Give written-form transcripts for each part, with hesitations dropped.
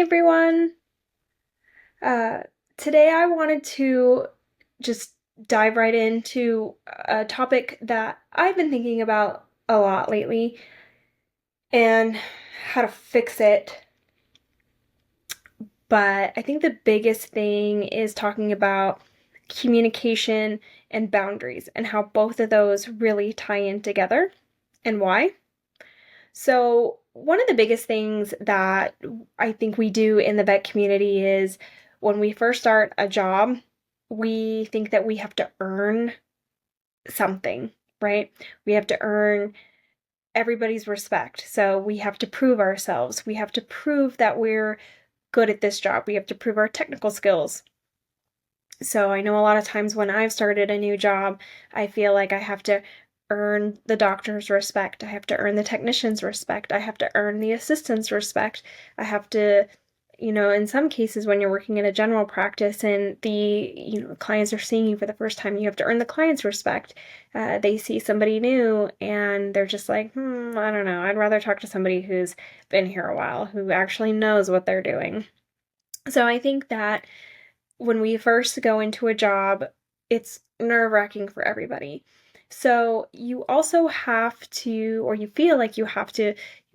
everyone. Uh, Today I wanted to just dive right into a topic that I've been thinking about a lot lately and how to fix it. But I think the biggest thing is talking about communication and boundaries and how both of those really tie in together and why. So, one of the biggest things that I think we do in the vet community is when we first start a job, we think that we have to earn something, right? We have to earn everybody's respect. So, we have to prove ourselves. We have to prove that we're good at this job. We have to prove our technical skills. So, I know a lot of times when I've started a new job, I feel like I have to earn the doctor's respect. I have to earn the technician's respect. I have to earn the assistant's respect. I have to, in some cases when you're working in a general practice and the clients are seeing you for the first time, you have to earn the client's respect. They see somebody new and they're just like, I don't know. I'd rather talk to somebody who's been here a while, who actually knows what they're doing. So I think that when we first go into a job, it's nerve-wracking for everybody. So you also have to, or you feel like you have to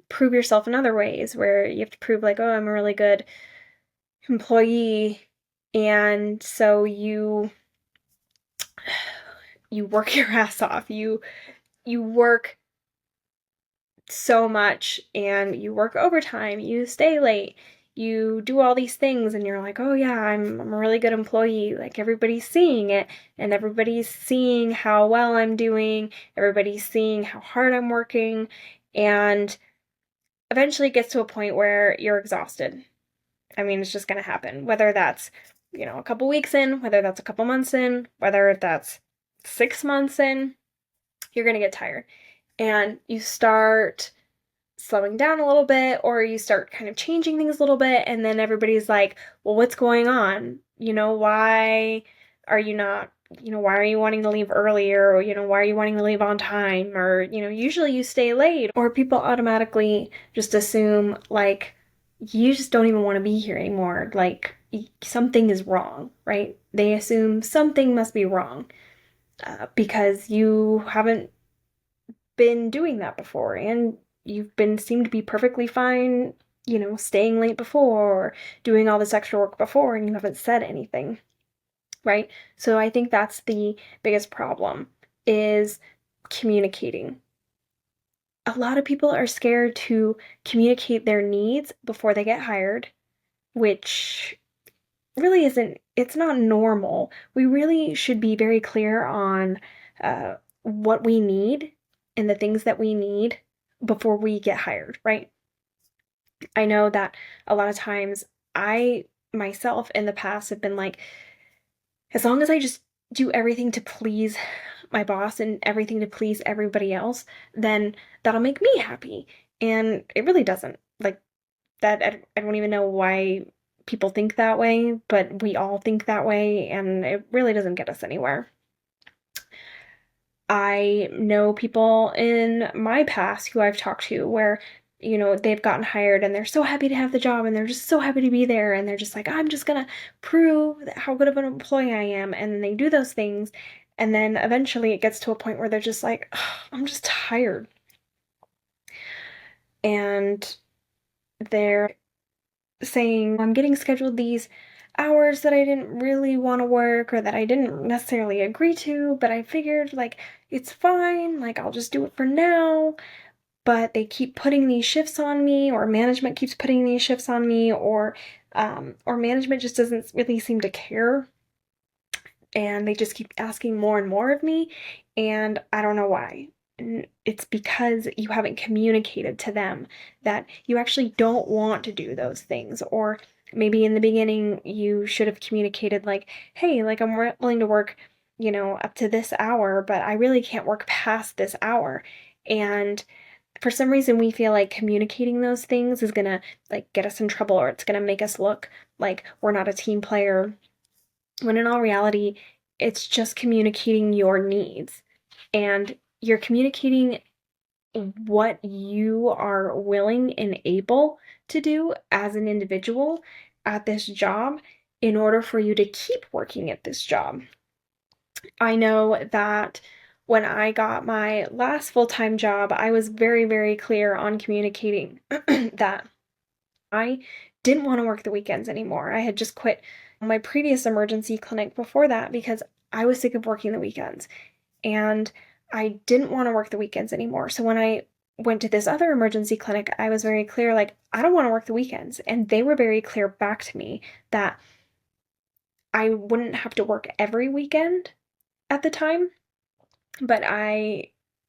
prove yourself in other ways where you have to prove like, oh, I'm a really good employee. And so you work your ass off. You work so much and you work overtime, you stay late, you do all these things and you're like, oh yeah, I'm a really good employee. Like everybody's seeing it and everybody's seeing how well I'm doing, everybody's seeing how hard I'm working, and eventually it gets to a point where you're exhausted. I mean, it's just gonna happen. Whether that's, a couple weeks in, whether that's a couple months in, whether that's 6 months in, you're gonna get tired. And you start slowing down a little bit, or you start kind of changing things a little bit, and then everybody's like, well, what's going on? Why are you not, why are you wanting to leave earlier? Or, why are you wanting to leave on time? Or, usually you stay late. Or people automatically just assume, like, you just don't even want to be here anymore. Like, something is wrong, right? They assume something must be wrong because you haven't been doing that before and you've been seemed to be perfectly fine, staying late before or doing all this extra work before and you haven't said anything, right? So I think that's the biggest problem is communicating. A lot of people are scared to communicate their needs before they get hired, which really isn't, it's not normal. We really should be very clear on what we need and the things that we need before we get hired, right? I know that a lot of times I myself in the past have been like, as long as I just do everything to please my boss and everything to please everybody else, then that'll make me happy. And it really doesn't. Like, that, I don't even know why people think that way, but we all think that way, and it really doesn't get us anywhere. I know people in my past who I've talked to where, they've gotten hired and they're so happy to have the job and they're just so happy to be there and they're just like, I'm just gonna prove how good of an employee I am. And they do those things. And then eventually it gets to a point where they're just like, I'm just tired. And they're saying, I'm getting scheduled these hours that I didn't really want to work or that I didn't necessarily agree to, but I figured like it's fine, like I'll just do it for now. But they keep putting these shifts on me, or management keeps putting these shifts on me, or management just doesn't really seem to care, and they just keep asking more and more of me, and I don't know why. It's because you haven't communicated to them that you actually don't want to do those things, or maybe in the beginning you should have communicated like, hey, like I'm willing to work, up to this hour, but I really can't work past this hour. And for some reason we feel like communicating those things is gonna like get us in trouble, or it's gonna make us look like we're not a team player, when in all reality it's just communicating your needs, and you're communicating what you are willing and able to do as an individual at this job in order for you to keep working at this job. I know that when I got my last full-time job, I was very, very clear on communicating that I didn't want to work the weekends anymore. I had just quit my previous emergency clinic before that because I was sick of working the weekends and I didn't want to work the weekends anymore. So when I went to this other emergency clinic, I was very clear, like, I don't want to work the weekends. And they were very clear back to me that I wouldn't have to work every weekend at the time, but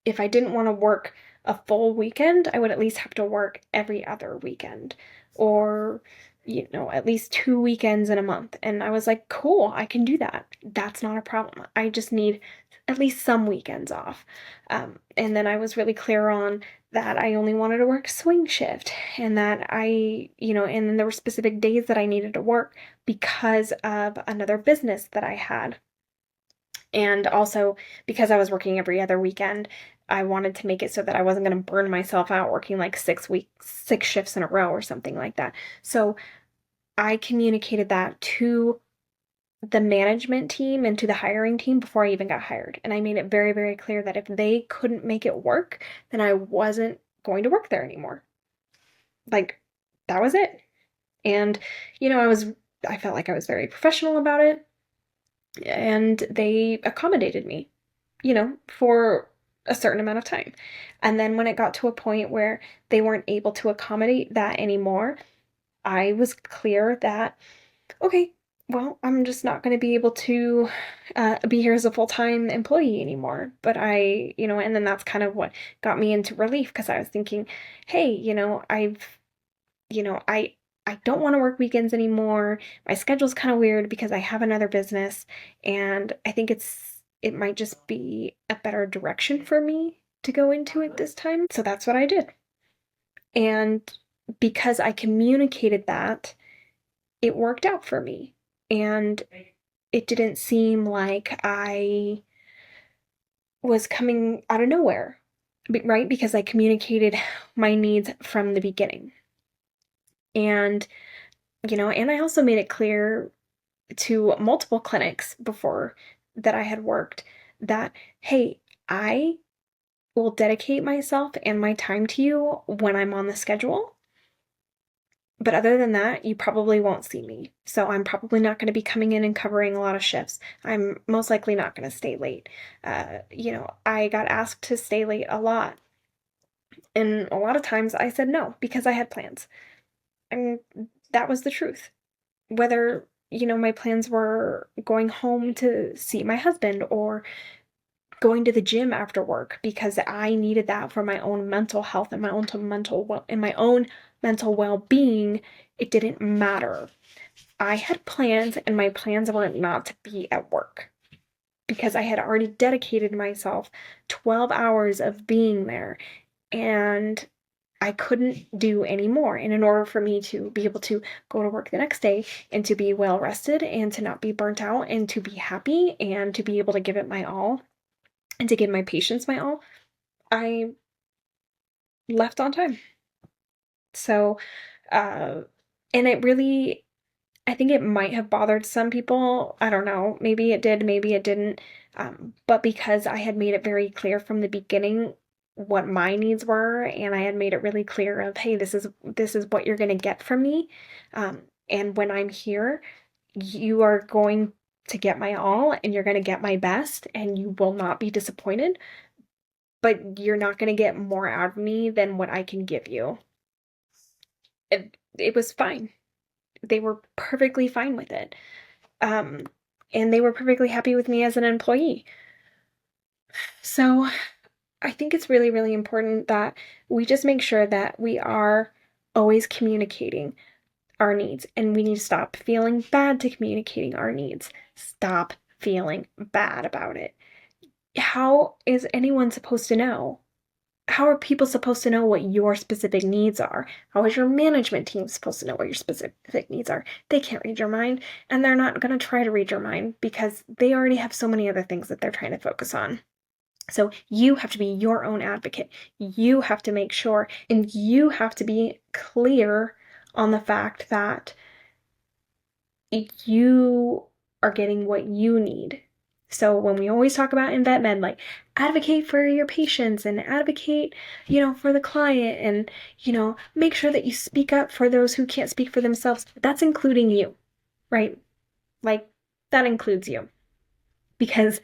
if I didn't want to work a full weekend, I would at least have to work every other weekend or, at least 2 weekends in a month. And I was like, cool, I can do that. That's not a problem. I just need at least some weekends off. And then I was really clear on that I only wanted to work swing shift and that and then there were specific days that I needed to work because of another business that I had. And also, because I was working every other weekend, I wanted to make it so that I wasn't going to burn myself out working like 6 shifts in a row or something like that. So I communicated that to the management team and to the hiring team before I even got hired. And I made it very, very clear that if they couldn't make it work, then I wasn't going to work there anymore. Like, that was it. And, I felt like I was very professional about it. And they accommodated me, for a certain amount of time. And then when it got to a point where they weren't able to accommodate that anymore, I was clear that, okay, well, I'm just not going to be able to be here as a full-time employee anymore. But and then that's kind of what got me into relief because I was thinking, hey, I don't want to work weekends anymore. My schedule's kind of weird because I have another business and I think it might just be a better direction for me to go into it this time. So that's what I did. And because I communicated that, it worked out for me. And it didn't seem like I was coming out of nowhere, right? Because I communicated my needs from the beginning. And and I also made it clear to multiple clinics before that I had worked that, hey, I will dedicate myself and my time to you when I'm on the schedule. But other than that, you probably won't see me. So I'm probably not going to be coming in and covering a lot of shifts. I'm most likely not going to stay late. I got asked to stay late a lot. And a lot of times I said no because I had plans. And that was the truth. Whether my plans were going home to see my husband or going to the gym after work because I needed that for my own mental health and my own mental well-being, it didn't matter. I had plans and my plans were not to be at work because I had already dedicated myself 12 hours of being there and I couldn't do any more. And in order for me to be able to go to work the next day and to be well rested and to not be burnt out and to be happy and to be able to give it my all and to give my patients my all, I left on time. So, and it really, I think it might have bothered some people. I don't know. Maybe it did, maybe it didn't. But because I had made it very clear from the beginning what my needs were, and I had made it really clear of, hey, this is what you're going to get from me. And when I'm here, you are going to get my all, and you're going to get my best, and you will not be disappointed. But you're not going to get more out of me than what I can give you. It was fine. They were perfectly fine with it. And they were perfectly happy with me as an employee. So I think it's really, really important that we just make sure that we are always communicating our needs, and we need to stop feeling bad to communicating our needs. Stop feeling bad about it. How is anyone supposed to know? How are people supposed to know what your specific needs are? How is your management team supposed to know what your specific needs are? They can't read your mind, and they're not going to try to read your mind because they already have so many other things that they're trying to focus on. So you have to be your own advocate. You have to make sure, and you have to be clear on the fact that you are getting what you need. So when we always talk about in vet med, like advocate for your patients and advocate, for the client, and, make sure that you speak up for those who can't speak for themselves. That's including you, right? Like that includes you, because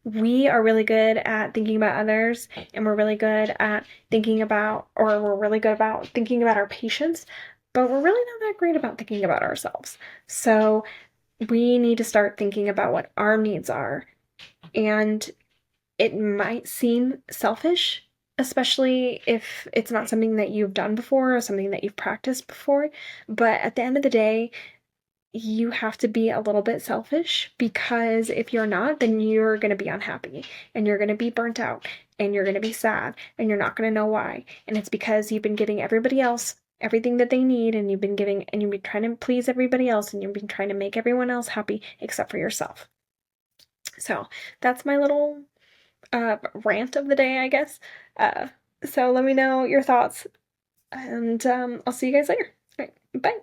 we are really good at thinking about others, and we're really good at thinking about, or we're really good about thinking about our patients, but we're really not that great about thinking about ourselves. So we need to start thinking about what our needs are. And it might seem selfish, especially if it's not something that you've done before or something that you've practiced before. But at the end of the day, you have to be a little bit selfish, because if you're not, then you're going to be unhappy and you're going to be burnt out and you're going to be sad and you're not going to know why. And it's because you've been giving everybody else everything that they need, and you've been trying to please everybody else, and you've been trying to make everyone else happy except for yourself. So that's my little rant of the day, I guess. So let me know your thoughts, and I'll see you guys later. All right, bye.